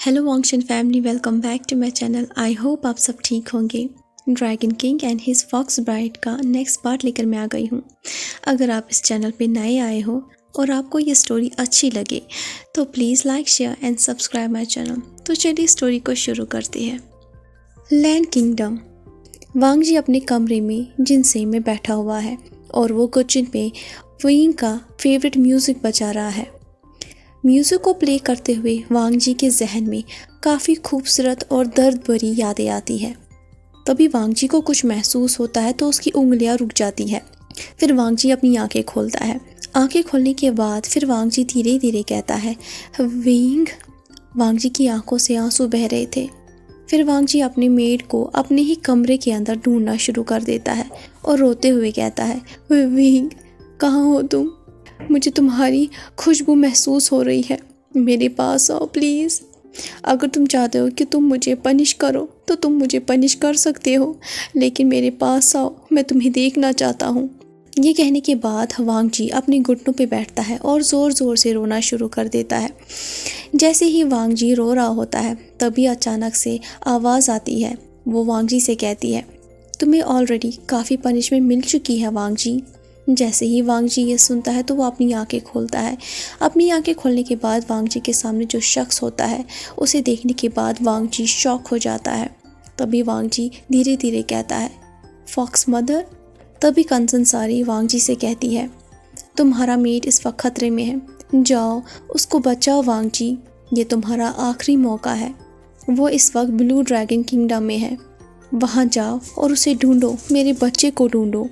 Hello Wangshan family, welcome back to my channel. I hope आप सब ठीक होंगे। Dragon king and his fox bride का next part लेकर मैं आ गई हूँ। अगर आप इस चैनल पे नए आए हो और आपको ये स्टोरी अच्छी लगे तो please like, share and subscribe my channel. तो चलिए स्टोरी को शुरू करते हैं। Land kingdom. वांग जी अपने कमरे में जिनसे में बैठा हुआ है और वो किचन पे विंग का फेवरेट म्यूज़िक बजा रहा है। म्यूज़िक को प्ले करते हुए वांग जी के जहन में काफ़ी खूबसूरत और दर्द भरी यादें आती हैं। तभी वांग जी को कुछ महसूस होता है तो उसकी उंगलियां रुक जाती है। फिर वांग जी अपनी आंखें खोलता है। आंखें खोलने के बाद फिर वांग जी धीरे धीरे कहता है विंग। वांग जी की आंखों से आंसू बह रहे थे। फिर वांग जी अपने मेड को अपने ही कमरे के अंदर ढूंढना शुरू कर देता है और रोते हुए कहता है विंग, कहाँ हो तुम? मुझे तुम्हारी खुशबू महसूस हो रही है। मेरे पास आओ प्लीज़। अगर तुम चाहते हो कि तुम मुझे पनिश करो तो तुम मुझे पनिश कर सकते हो, लेकिन मेरे पास आओ, मैं तुम्हें देखना चाहता हूँ। ये कहने के बाद वांग जी अपने घुटनों पे बैठता है और ज़ोर ज़ोर से रोना शुरू कर देता है। जैसे ही वांग जी रो रहा होता है तभी अचानक से आवाज़ आती है। वो वांग जी से कहती है तुम्हें ऑलरेडी काफ़ी पनिशमेंट मिल चुकी है वांग जी। जैसे ही वांग जी ये सुनता है तो वो अपनी आंखें खोलता है। अपनी आंखें खोलने के बाद वांग जी के सामने जो शख्स होता है उसे देखने के बाद वांग जी शॉक हो जाता है। तभी वांग जी धीरे धीरे कहता है फॉक्स मदर। तभी कंचन सारी वांग जी से कहती है तुम्हारा मेट इस वक्त खतरे में है, जाओ उसको बचाओ वांग जी, ये तुम्हारा आखिरी मौका है। वो इस वक्त ब्लू ड्रैगन किंगडम में है, वहाँ जाओ और उसे ढूंढो, मेरे बच्चे को ढूंढो।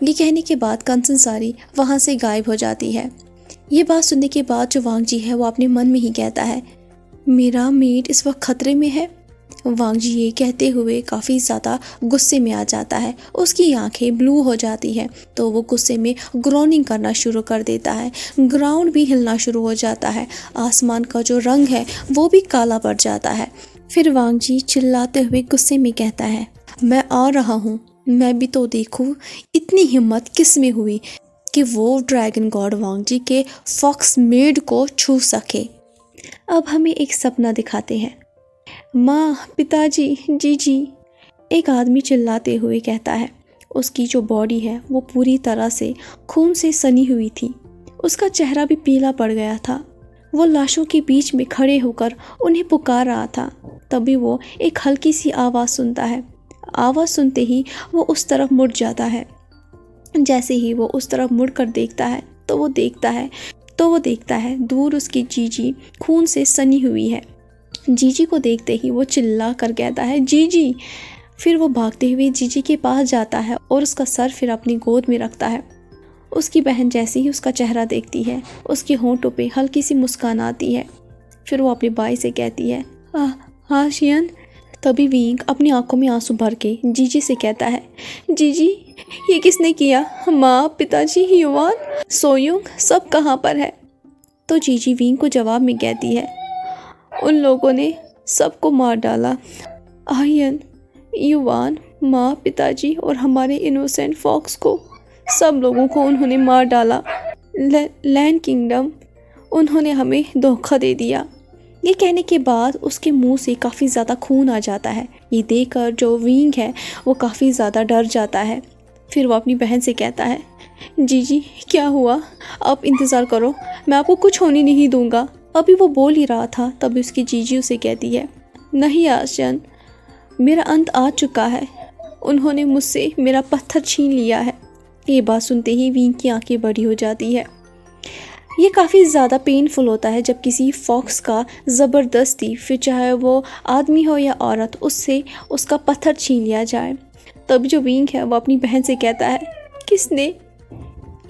ये कहने के बाद कंचन सारी वहाँ से गायब हो जाती है। ये बात सुनने के बाद जो वांग जी है वो अपने मन में ही कहता है मेरा मेट इस वक्त खतरे में है। वांग जी ये कहते हुए काफ़ी ज़्यादा गुस्से में आ जाता है। उसकी आंखें ब्लू हो जाती हैं तो वो गुस्से में ग्रोनिंग करना शुरू कर देता है। ग्राउंड भी हिलना शुरू हो जाता है। आसमान का जो रंग है वो भी काला पड़ जाता है। फिर वांग जी चिल्लाते हुए गुस्से में कहता है मैं आ रहा हूँ, मैं भी तो देखूँ इतनी हिम्मत किस में हुई कि वो ड्रैगन गॉड वांग जी के फॉक्स मेड को छू सके। अब हमें एक सपना दिखाते हैं। माँ, पिताजी, जीजी, एक आदमी चिल्लाते हुए कहता है। उसकी जो बॉडी है वो पूरी तरह से खून से सनी हुई थी। उसका चेहरा भी पीला पड़ गया था। वो लाशों के बीच में खड़े होकर उन्हें पुकार रहा था। तभी वो एक हल्की सी आवाज़ सुनता है। आवाज़ सुनते ही वो उस तरफ मुड़ जाता है। जैसे ही वो उस तरफ मुड़कर देखता है तो वो देखता है दूर उसकी जीजी खून से सनी हुई है। जीजी को देखते ही वो चिल्ला कर कहता है जीजी। फिर वो भागते हुए जीजी के पास जाता है और उसका सर फिर अपनी गोद में रखता है। उसकी बहन जैसे ही उसका चेहरा देखती है उसके होंठों पे हल्की सी मुस्कान आती है। फिर वो अपने भाई से कहती है हाँ शियन। तभी विंग अपनी आंखों में आंसू भर के जीजी से कहता है जीजी ये किसने किया? माँ, पिताजी, युवान, सोयुंग सब कहाँ पर है? तो जीजी विंग को जवाब में कहती है उन लोगों ने सबको मार डाला। आयन, युवान, माँ, पिताजी और हमारे इनोसेंट फॉक्स को, सब लोगों को उन्होंने मार डाला। लैंड किंगडम, उन्होंने हमें धोखा दे दिया। ये कहने के बाद उसके मुंह से काफ़ी ज़्यादा खून आ जाता है। ये देखकर जो विंग है वो काफ़ी ज़्यादा डर जाता है। फिर वो अपनी बहन से कहता है जीजी क्या हुआ? आप इंतज़ार करो, मैं आपको कुछ होने नहीं दूंगा। अभी वो बोल ही रहा था तभी उसकी जीजी उसे कहती है नहीं आशन, मेरा अंत आ चुका है। उन्होंने मुझसे मेरा पत्थर छीन लिया है। ये बात सुनते ही विंग की आंखें बड़ी हो जाती है। ये काफ़ी ज़्यादा पेनफुल होता है जब किसी फॉक्स का ज़बरदस्ती, फिर चाहे वो आदमी हो या औरत, उससे उसका पत्थर छीन लिया जाए। तब जो विंग है वो अपनी बहन से कहता है किसने?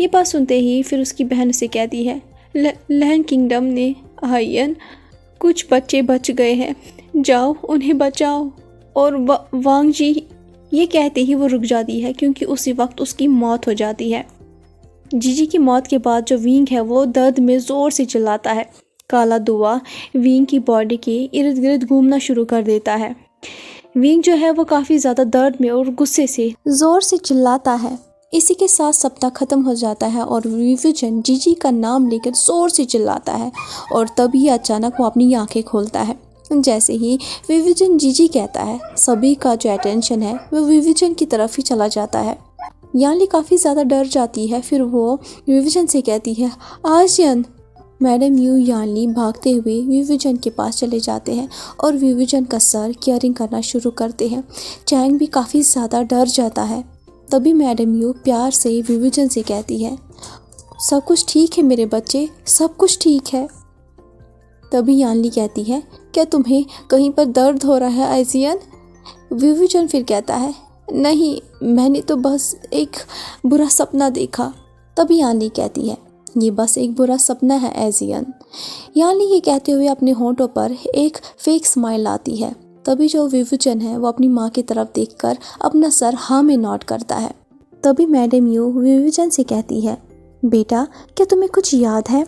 ये बात सुनते ही फिर उसकी बहन से कहती है लैंड किंगडम ने। आयन, कुछ बच्चे बच गए हैं, जाओ उन्हें बचाओ। और वांग जी ये कहते ही वो रुक जाती है क्योंकि उसी वक्त उसकी मौत हो जाती है। जीजी की मौत के बाद जो विंग है वो दर्द में ज़ोर से चिल्लाता है। काला धुआं विंग की बॉडी के इर्द गिर्द घूमना शुरू कर देता है। विंग जो है वो काफ़ी ज़्यादा दर्द में और गुस्से से ज़ोर से चिल्लाता है। इसी के साथ सप्ताह ख़त्म हो जाता है और विवेचन जीजी का नाम लेकर ज़ोर से चिल्लाता है और तभी अचानक वो अपनी आंखें खोलता है। जैसे ही विविजन जीजी कहता है, सभी का जो अटेंशन है वो विविजन की तरफ ही चला जाता है। यानली काफ़ी ज़्यादा डर जाती है। फिर वो विविजन से कहती है, आर्यन। मैडम यू यानली भागते हुए विविजन के पास चले जाते हैं और विविजन का सर केयरिंग करना शुरू करते हैं। चैंग भी काफ़ी ज़्यादा डर जाता है। तभी मैडम यू प्यार से विविजन से कहती है, सब कुछ ठीक है मेरे बच्चे, सब कुछ ठीक है। तभी यानली कहती है, क्या तुम्हें कहीं पर दर्द हो रहा है आर्यन? विविजन फिर कहता है, नहीं, मैंने तो बस एक बुरा सपना देखा। तभी यानली कहती है, ये बस एक बुरा सपना है आर्यन। यानली ये कहते हुए अपने होंठों पर एक फेक स्माइल लाती है। तभी जो विविजन है वो अपनी माँ की तरफ देखकर अपना सर हाँ में नॉड करता है। तभी मैडम यू विविजन से कहती है, बेटा क्या तुम्हें कुछ याद है?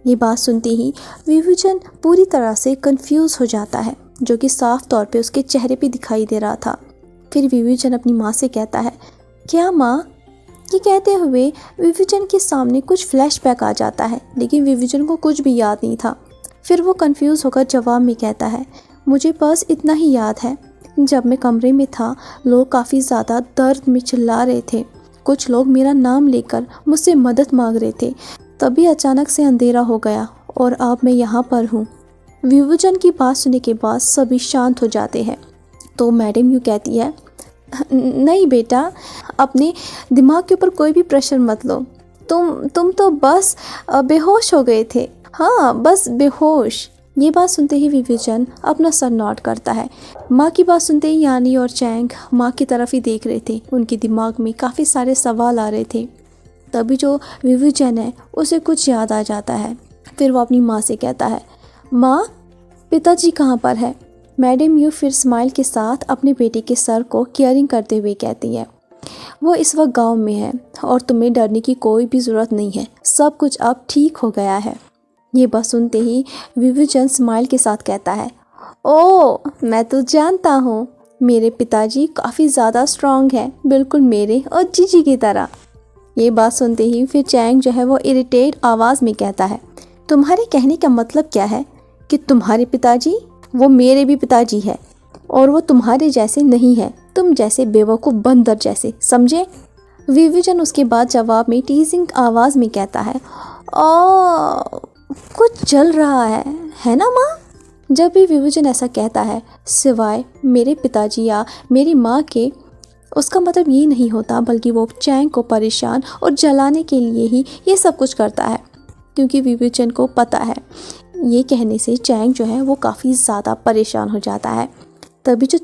ये बात सुनते ही विविजन पूरी तरह से कंफ्यूज हो जाता है, जो कि साफ तौर पे उसके चेहरे पे दिखाई दे रहा था। फिर विविजन अपनी माँ से कहता है, क्या माँ? ये कहते हुए विविजन के सामने कुछ फ्लैशबैक आ जाता है, लेकिन विविजन को कुछ भी याद नहीं था। फिर वो कंफ्यूज होकर जवाब में कहता है, मुझे बस इतना ही याद है, जब मैं कमरे में था लोग काफ़ी ज़्यादा दर्द में चिल्ला रहे थे। कुछ लोग मेरा नाम लेकर मुझसे मदद मांग रहे थे। तभी अचानक से अंधेरा हो गया और अब मैं यहाँ पर हूँ। विविजन की बात सुनने के बाद सभी शांत हो जाते हैं। तो मैडम यू कहती है, नहीं बेटा, अपने दिमाग के ऊपर कोई भी प्रेशर मत लो। तुम तो बस बेहोश हो गए थे। हाँ, बस बेहोश। ये बात सुनते ही विविजन अपना सर नॉड करता है। माँ की बात सुनते ही यानी और चैंग माँ की तरफ ही देख रहे थे। उनके दिमाग में काफ़ी सारे सवाल आ रहे थे। तभी जो विविजन है उसे कुछ याद आ जाता है। फिर वो अपनी माँ से कहता है, माँ, पिताजी कहाँ पर है? मैडम यू फिर स्माइल के साथ अपने बेटे के सर को केयरिंग करते हुए कहती है, वो इस वक्त गांव में है और तुम्हें डरने की कोई भी ज़रूरत नहीं है, सब कुछ अब ठीक हो गया है। ये बात सुनते ही विविजन स्माइल के साथ कहता है, ओ, मैं तो जानता हूँ, मेरे पिताजी काफ़ी ज़्यादा स्ट्रॉन्ग है, बिल्कुल मेरे और जीजी की तरह। ये बात सुनते ही फिर चैंग जो है वो इरिटेट आवाज़ में कहता है, तुम्हारे कहने का मतलब क्या है कि तुम्हारे पिताजी? वो मेरे भी पिताजी है और वो तुम्हारे जैसे नहीं है, तुम जैसे बेवकूफ़ बंदर जैसे, समझे? विविजन उसके बाद जवाब में टीजिंग आवाज़ में कहता है, ओ, कुछ चल रहा है ना माँ? जब भी विविजन ऐसा कहता है, सिवाय मेरे पिताजी या मेरी माँ के, उसका मतलब ये नहीं होता, बल्कि वो चैंग को परेशान और जलाने के लिए ही ये सब कुछ करता है, क्योंकि विविजन को पता है ये कहने से चैंग जो है वो काफ़ी ज़्यादा परेशान हो जाता है। तभी जो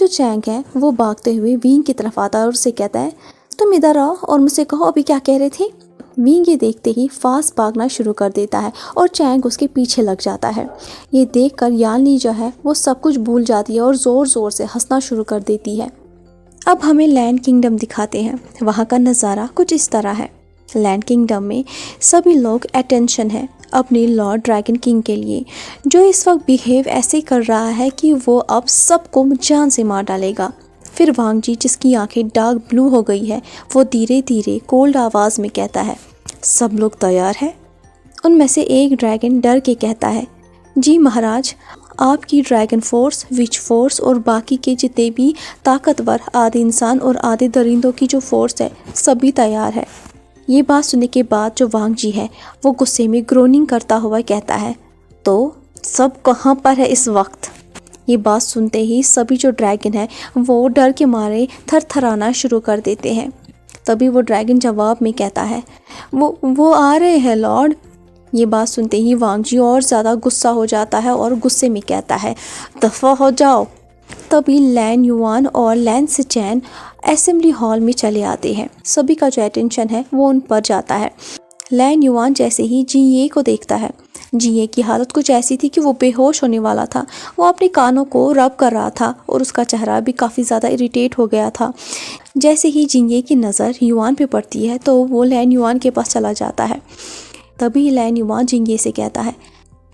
चैंग है वो भागते हुए विंग की तरफ आता है और उससे कहता है, तुम इधर आओ और मुझसे कहो अभी क्या कह रहे थे। विंग ये देखते ही फास्ट भागना शुरू कर देता है और चैंग उसके पीछे लग जाता है। ये देखकर यानली जो है वो सब कुछ भूल जाती है और ज़ोर ज़ोर से हंसना शुरू कर देती है। अब हमें लैंड किंगडम दिखाते हैं। वहाँ का नज़ारा कुछ इस तरह है। लैंड किंगडम में सभी लोग अटेंशन है अपने लॉर्ड ड्रैगन किंग के लिए, जो इस वक्त बिहेव ऐसे कर रहा है कि वो अब सबको जान से मार डालेगा। फिर वांग जी, जिसकी आंखें डार्क ब्लू हो गई है, वो धीरे धीरे कोल्ड आवाज़ में कहता है, सब लोग तैयार हैं? उनमें से एक ड्रैगन डर के कहता है, जी महाराज, आपकी ड्रैगन फोर्स, विच फोर्स और बाकी के जितने भी ताकतवर आधे इंसान और आधे दरिंदों की जो फोर्स है, सभी तैयार है। ये बात सुनने के बाद जो वांग जी है वो गुस्से में ग्रोनिंग करता हुआ कहता है, तो सब कहाँ पर है इस वक्त? ये बात सुनते ही सभी जो ड्रैगन है वो डर के मारे थरथराना शुरू कर देते हैं। तभी वो ड्रैगन जवाब में कहता है, वो आ रहे हैं लॉर्ड। ये बात सुनते ही वांग जी और ज़्यादा गुस्सा हो जाता है और गुस्से में कहता है, दफ़ा हो जाओ। तभी लैन युआन और लैन सिचैन असेंबली हॉल में चले आते हैं। सभी का जो अटेंशन है वो उन पर जाता है। लैन युआन जैसे ही जिये को देखता है, जिये की हालत कुछ ऐसी थी कि वो बेहोश होने वाला था। वो अपने कानों को रब कर रहा था और उसका चेहरा भी काफ़ी ज़्यादा इरिटेट हो गया था। जैसे ही जिये की नज़र युआन पे पड़ती है तो वो लैन युआन के पास चला जाता है। तभी लैन युआन जिये से कहता है,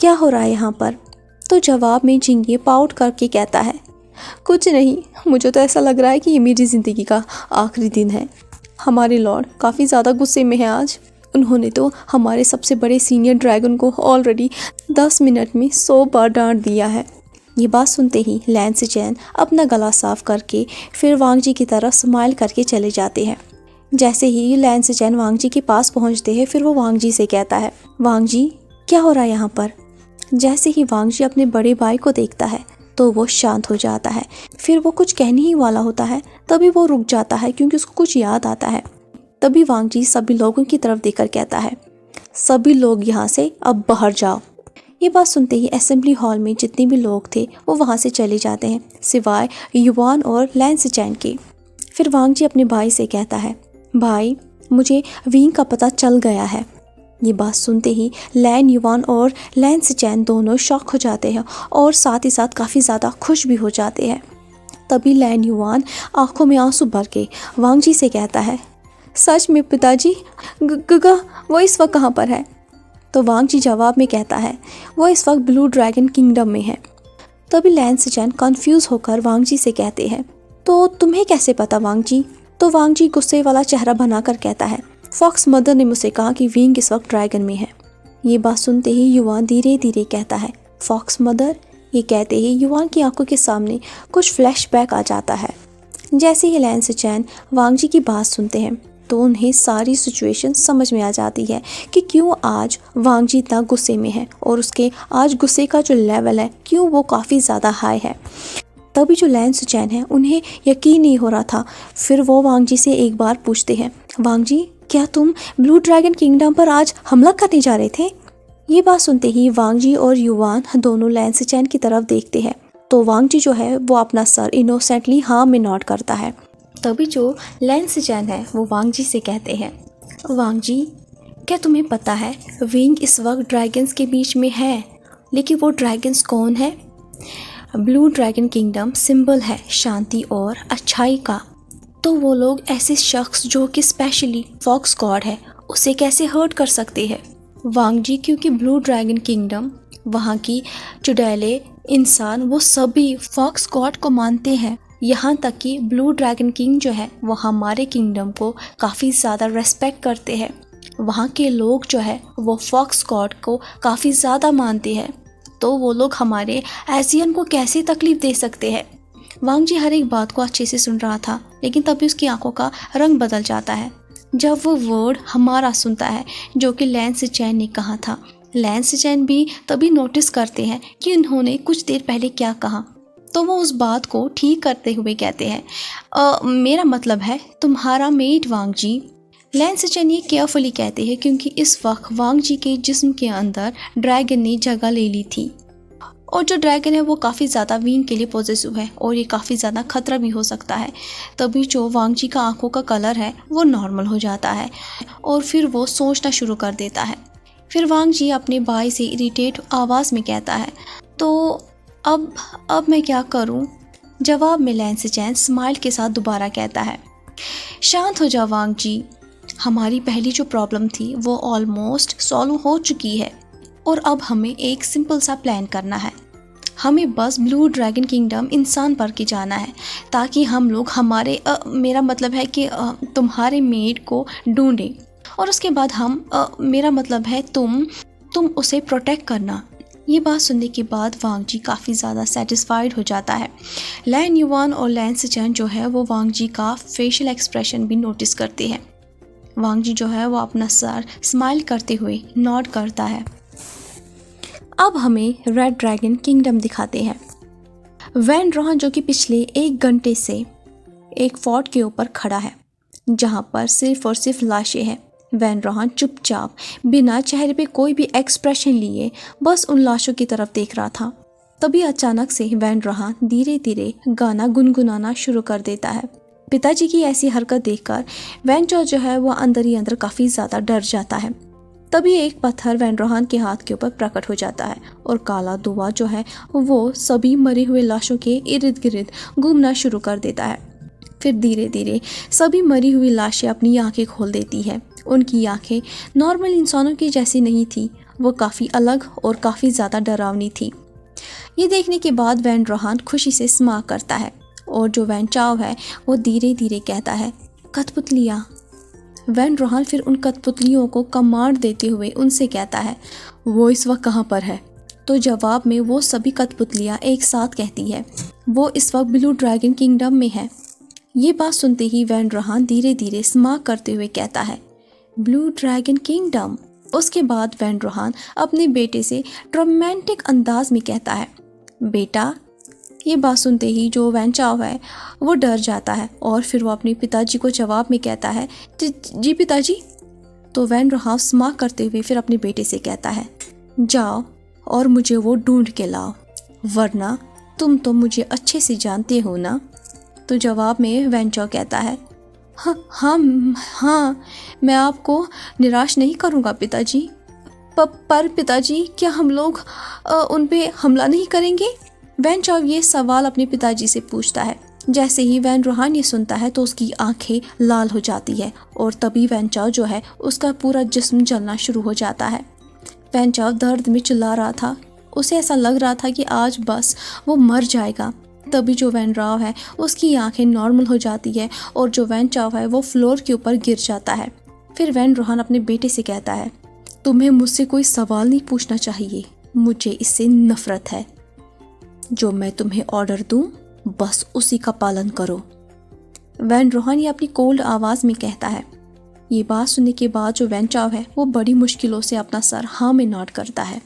क्या हो रहा है यहाँ पर? तो जवाब में जिये पाउट करके कहता है, कुछ नहीं, मुझे तो ऐसा लग रहा है कि ये मेरी ज़िंदगी का आखिरी दिन है। हमारे लॉर्ड काफ़ी ज़्यादा गुस्से में हैं आज। उन्होंने तो हमारे सबसे बड़े सीनियर ड्रैगन को ऑलरेडी 10 मिनट में 100 बार डांट दिया है। ये बात सुनते ही लैंस चैन अपना गला साफ करके फिर वांग जी की तरफ स्माइल करके चले जाते हैं। जैसे ही लैंस चैन वांग जी के पास पहुंचते हैं, फिर वो वांग जी से कहता है, वांग जी क्या हो रहा है यहाँ पर। जैसे ही वांग जी अपने बड़े भाई को देखता है तो वो शांत हो जाता है। फिर वो कुछ कहने ही वाला होता है, तभी वो रुक जाता है क्योंकि उसको कुछ याद आता है। तभी वांग जी सभी लोगों की तरफ देखकर कहता है, सभी लोग यहाँ से अब बाहर जाओ। ये बात सुनते ही असेंबली हॉल में जितने भी लोग थे वो वहाँ से चले जाते हैं, सिवाय युवान और लैंस चैन के। फिर वांग जी अपने भाई से कहता है, भाई मुझे विंग का पता चल गया है। ये बात सुनते ही लैन युवान और लैंस चैन दोनों शॉक हो जाते हैं और साथ ही साथ काफ़ी ज़्यादा खुश भी हो जाते हैं। तभी लैन युवान आंखों में आंसू भर के वांग जी से कहता है, सच में पिताजी, गगा वो इस वक्त कहाँ पर है। तो वांग जी जवाब में कहता है, वो इस वक्त ब्लू ड्रैगन किंगडम में है। तभी लैंस चैन कंफ्यूज होकर वांग जी से कहते हैं, तो तुम्हें कैसे पता वांग जी। तो वांग जी गुस्से वाला चेहरा बनाकर कहता है, फॉक्स मदर ने मुझसे कहा कि विंग इस वक्त ड्रैगन में है। ये बात सुनते ही युवान धीरे धीरे कहता है, फॉक्स मदर। ये कहते ही युवान की आंखों के सामने कुछ फ्लैशबैक आ जाता है। जैसे ही लैंस चैन वांग जी की बात सुनते हैं तो उन्हें सारी सिचुएशन समझ में आ जाती है कि क्यों आज वांग जी इतना गुस्से में है और उसके आज गुस्से का जो लेवल है क्यों वो काफ़ी ज़्यादा हाई है। तभी जो लैंस चैन है उन्हें यकीन नहीं हो रहा था। फिर वो वांग जी से एक बार पूछते हैं, वांग जी क्या तुम ब्लू ड्रैगन किंगडम पर आज हमला करने जा रहे थे। ये बात सुनते ही वांग जी और युवान दोनों लैंस चैन की तरफ देखते हैं तो वांग जी जो है वो अपना सर इनोसेंटली हाँ में नॉट करता है। तभी जो लैंस चैन है वो वांग जी से कहते हैं, वांग जी क्या तुम्हें पता है विंग इस वक्त ड्रैगन्स के बीच में है, लेकिन वो ड्रैगन्स कौन है। ब्लू ड्रैगन किंगडम सिंबल है शांति और अच्छाई का, तो वो लोग ऐसे शख्स जो कि स्पेशली फॉक्स गॉड है उसे कैसे हर्ट कर सकते हैं। वांग जी क्योंकि ब्लू ड्रैगन किंगडम वहाँ की चुड़ैले इंसान वो सभी फॉक्स गॉड को मानते हैं, यहाँ तक कि ब्लू ड्रैगन किंग जो है वो हमारे किंगडम को काफ़ी ज़्यादा रेस्पेक्ट करते हैं। वहाँ के लोग जो है वो फॉक्स गॉड को काफ़ी ज़्यादा मानते हैं, तो वो लोग हमारे एशियन को कैसे तकलीफ़ दे सकते हैं। वांग जी हर एक बात को अच्छे से सुन रहा था, लेकिन तभी उसकी आंखों का रंग बदल जाता है जब वो वर्ड हमारा सुनता है जो कि लैंस चैन ने कहा था। लैंस चैन भी तभी नोटिस करते हैं कि उन्होंने कुछ देर पहले क्या कहा, तो वो उस बात को ठीक करते हुए कहते हैं, मेरा मतलब है तुम्हारा मेट वांग जी। लैंस चैन ये केयरफुली कहते हैं क्योंकि इस वक्त वांग जी के जिस्म के अंदर ड्रैगन ने जगह ले ली थी और जो ड्रैगन है वो काफ़ी ज़्यादा विंग के लिए पॉजिटिव है और ये काफ़ी ज़्यादा खतरा भी हो सकता है। तभी जो वांग जी का आंखों का कलर है वो नॉर्मल हो जाता है और फिर वो सोचना शुरू कर देता है। फिर वांग जी अपने भाई से इरिटेट आवाज़ में कहता है, तो अब मैं क्या करूं। जवाब में लैंस चैन स्माइल के साथ दोबारा कहता है, शांत हो जा वांग जी, हमारी पहली जो प्रॉब्लम थी वो ऑलमोस्ट सॉल्व हो चुकी है और अब हमें एक सिंपल सा प्लान करना है। हमें बस ब्लू ड्रैगन किंगडम इंसान पर के जाना है ताकि हम लोग हमारे मेरा मतलब है कि तुम्हारे मेड को ढूंढें और उसके बाद हम मेरा मतलब है तुम उसे प्रोटेक्ट करना। ये बात सुनने के बाद वांग जी काफ़ी ज़्यादा सेटिस्फाइड हो जाता है। लैन युवान और लैंस चैन जो है वो वांग जी का फेशियल एक्सप्रेशन भी नोटिस करते हैं। वांग जी जो है वो अपना सर स्माइल करते हुए नॉड करता है। अब हमें रेड ड्रैगन किंगडम दिखाते हैं। वैन रोहन जो कि पिछले 1 घंटे से एक फोर्ट के ऊपर खड़ा है जहाँ पर सिर्फ और सिर्फ लाशें हैं। वैन रोहन चुपचाप बिना चेहरे पे कोई भी एक्सप्रेशन लिए बस उन लाशों की तरफ देख रहा था। तभी अचानक से वैन रोहन धीरे धीरे गाना गुनगुनाना शुरू कर देता है। पिताजी की ऐसी हरकत देखकर वैन जो है वो अंदर ही अंदर काफ़ी ज़्यादा डर जाता है। तभी एक पत्थर वैन रोहन के हाथ के ऊपर प्रकट हो जाता है और काला धुआं जो है वो सभी मरे हुए लाशों के इर्द गिर्द घूमना शुरू कर देता है। फिर धीरे धीरे सभी मरी हुई लाशें अपनी आंखें खोल देती है। उनकी आंखें नॉर्मल इंसानों की जैसी नहीं थी, वो काफ़ी अलग और काफ़ी ज़्यादा डरावनी थी। ये देखने के बाद वैन रोहन खुशी से स्माइल करता है और जो वैन चाव है वो धीरे धीरे कहता है, कठपुतलियाँ। वैन रोहन फिर उन कठपुतलियों को कमांड देते हुए उनसे कहता है, वो इस वक्त कहाँ पर है। तो जवाब में वो सभी कठपुतलियाँ एक साथ कहती है वो इस वक्त ब्लू ड्रैगन किंगडम में है। ये बात सुनते ही वैन रोहान धीरे धीरे स्मार्क करते हुए कहता है ब्लू ड्रैगन किंगडम। उसके बाद वैन रोहान अपने बेटे से रोमांटिक अंदाज में कहता है बेटा। ये बात सुनते ही जो वैन चाओ है वो डर जाता है और फिर वो अपने पिताजी को जवाब में कहता है जी पिताजी। तो वैन रोहान स्मार्क करते हुए फिर अपने बेटे से कहता है जाओ और मुझे वो ढूंढ के लाओ, वरना तुम तो मुझे अच्छे से जानते हो ना। तो जवाब में वैन चाओ कहता है हाँ मैं आपको निराश नहीं करूँगा पिताजी। पर पिताजी क्या हम लोग उन पे हमला नहीं करेंगे? वैन चाओ ये सवाल अपने पिताजी से पूछता है। जैसे ही वैन रोहान ये सुनता है तो उसकी आंखें लाल हो जाती है और तभी वैन चाओ जो है उसका पूरा जिस्म जलना शुरू हो जाता है। वैन चाओ दर्द में चिल्ला रहा था, उसे ऐसा लग रहा था कि आज बस वो मर जाएगा। तभी जो वैन राव है उसकी आंखें नॉर्मल हो जाती है और जो वैन चाओ है वो फ्लोर के ऊपर गिर जाता है। फिर वैन रोहान अपने बेटे से कहता है तुम्हें मुझसे कोई सवाल नहीं पूछना चाहिए, मुझे इससे नफरत है। जो मैं तुम्हें ऑर्डर दूं बस उसी का पालन करो। वैन रोहान ये अपनी कोल्ड आवाज़ में कहता है। ये बात सुनने के बाद जो वैन चाओ है वो बड़ी मुश्किलों से अपना सर हाँ में नॉट करता है।